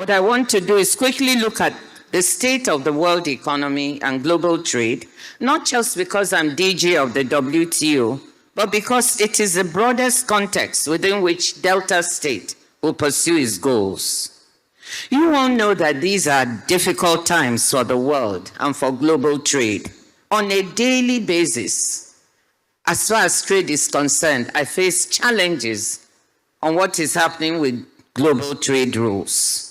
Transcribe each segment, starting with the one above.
What I want to do is quickly look at the state of the world economy and global trade, not just because I'm DG of the WTO, but because it is the broadest context within which Delta State will pursue its goals. You all know that these are difficult times for the world and for global trade. On a daily basis, as far as trade is concerned, I face challenges on what is happening with global trade rules.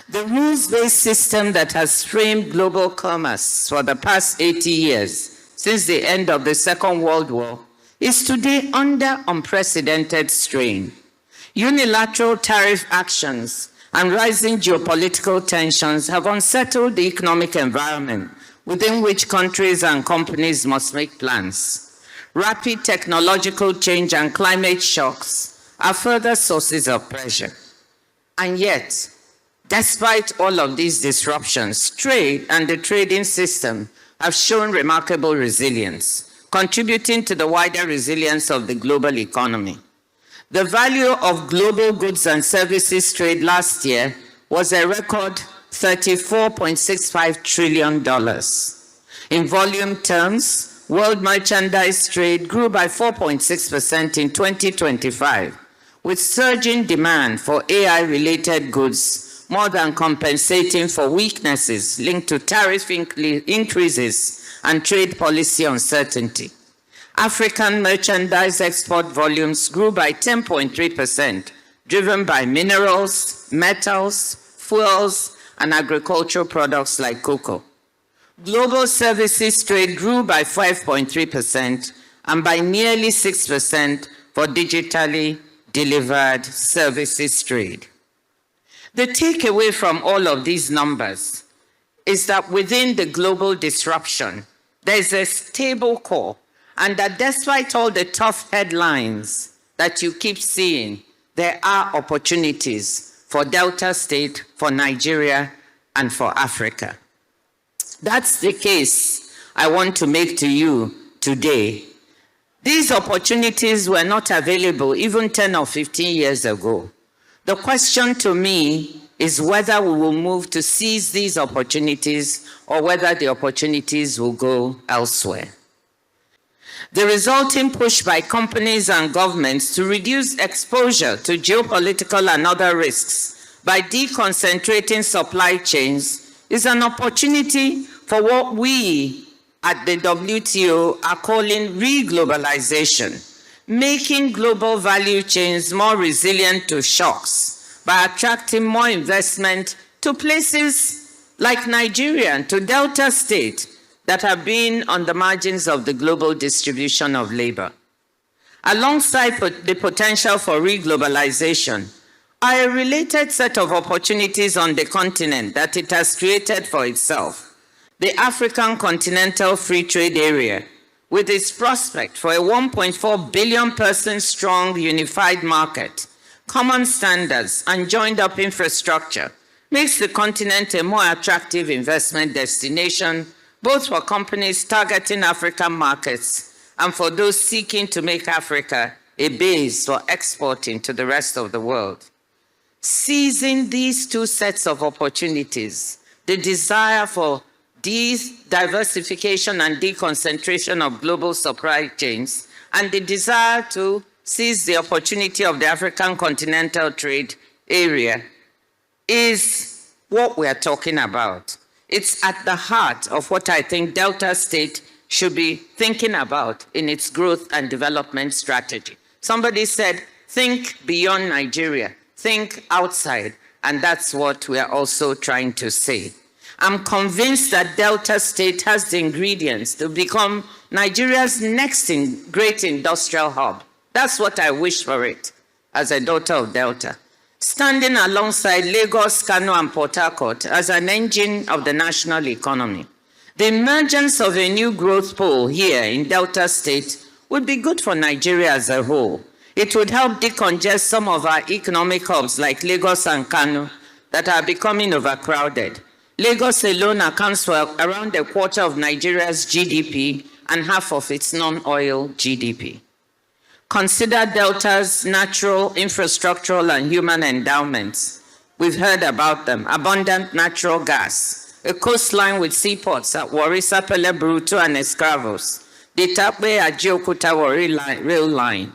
The rules-based system that has framed global commerce for the past 80 years, since the end of the Second World War, is today under unprecedented strain. Unilateral tariff actions and rising geopolitical tensions have unsettled the economic environment within which countries and companies must make plans. Rapid technological change and climate shocks are further sources of pressure. And yet, despite all of these disruptions, trade and the trading system have shown remarkable resilience, contributing to the wider resilience of the global economy. The value of global goods and services trade last year was a record $34.65 trillion. In volume terms, world merchandise trade grew by 4.6% in 2025, with surging demand for AI-related goods more than compensating for weaknesses linked to tariff increases and trade policy uncertainty. African merchandise export volumes grew by 10.3%, driven by minerals, metals, fuels, and agricultural products like cocoa. Global services trade grew by 5.3% and by nearly 6% for digitally delivered services trade. The takeaway from all of these numbers is that within the global disruption, there is a stable core, and that despite all the tough headlines that you keep seeing, there are opportunities for Delta State, for Nigeria, and for Africa. That's the case I want to make to you today. These opportunities were not available even 10 or 15 years ago. The question to me is whether we will move to seize these opportunities or whether the opportunities will go elsewhere. The resulting push by companies and governments to reduce exposure to geopolitical and other risks by deconcentrating supply chains is an opportunity for what we at the WTO are calling re-globalization, making global value chains more resilient to shocks by attracting more investment to places like Nigeria and to Delta State that have been on the margins of the global distribution of labor. Alongside the potential for re-globalization are a related set of opportunities on the continent that it has created for itself. The African Continental Free Trade Area, with its prospect for a 1.4 billion person strong unified market, common standards, and joined-up infrastructure, makes the continent a more attractive investment destination, both for companies targeting African markets and for those seeking to make Africa a base for exporting to the rest of the world. Seizing these two sets of opportunities, the desire for diversification and deconcentration of global supply chains, and the desire to seize the opportunity of the African Continental Trade Area is what we are talking about. It's at the heart of what I think Delta State should be thinking about in its growth and development strategy. Somebody said, think beyond Nigeria, think outside, and that's what we are also trying to say. I'm convinced that Delta State has the ingredients to become Nigeria's next great industrial hub. That's what I wish for it as a daughter of Delta. Standing alongside Lagos, Kano, and Port Harcourt as an engine of the national economy. The emergence of a new growth pole here in Delta State would be good for Nigeria as a whole. It would help decongest some of our economic hubs like Lagos and Kano that are becoming overcrowded. Lagos alone accounts for around a quarter of Nigeria's GDP and half of its non-oil GDP. Consider Delta's natural, infrastructural, and human endowments. We've heard about them. Abundant natural gas, a coastline with seaports at Warri, Sapele, Bruto, and Escravos, the Tapwe Ajiokuta Warri rail line,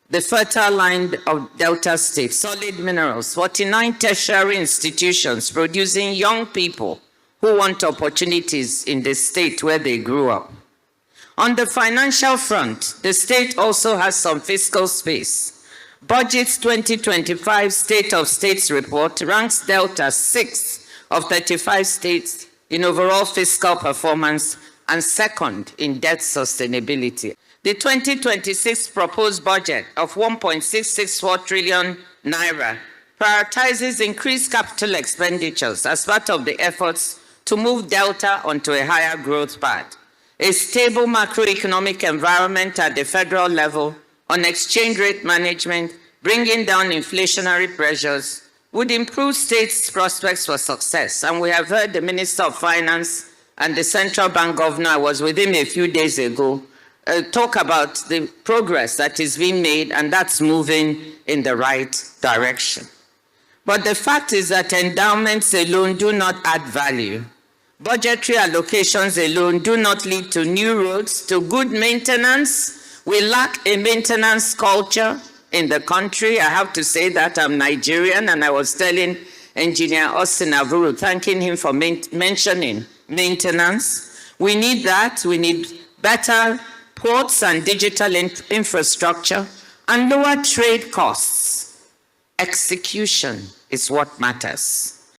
the fertile land of Delta State, solid minerals, 49 tertiary institutions producing young people who want opportunities in the state where they grew up. On the financial front, the state also has some fiscal space. Budget's 2025 State of States report ranks Delta 6th of 35 states in overall fiscal performance and second in debt sustainability. The 2026 proposed budget of 1.664 trillion naira prioritizes increased capital expenditures as part of the efforts to move Delta onto a higher growth path. A stable macroeconomic environment at the federal level on exchange rate management, bringing down inflationary pressures, would improve states' prospects for success. And we have heard the Minister of Finance and the central bank governor, I was with him a few days ago, talk about the progress that is being made, and that's moving in the right direction. But the fact is that endowments alone do not add value. Budgetary allocations alone do not lead to new roads, to good maintenance. We lack a maintenance culture in the country. I have to say that I'm Nigerian, and I was telling Engineer Austin Avuru, thanking him for mentioning maintenance. We need that. We need better ports and digital infrastructure and lower trade costs. Execution is what matters.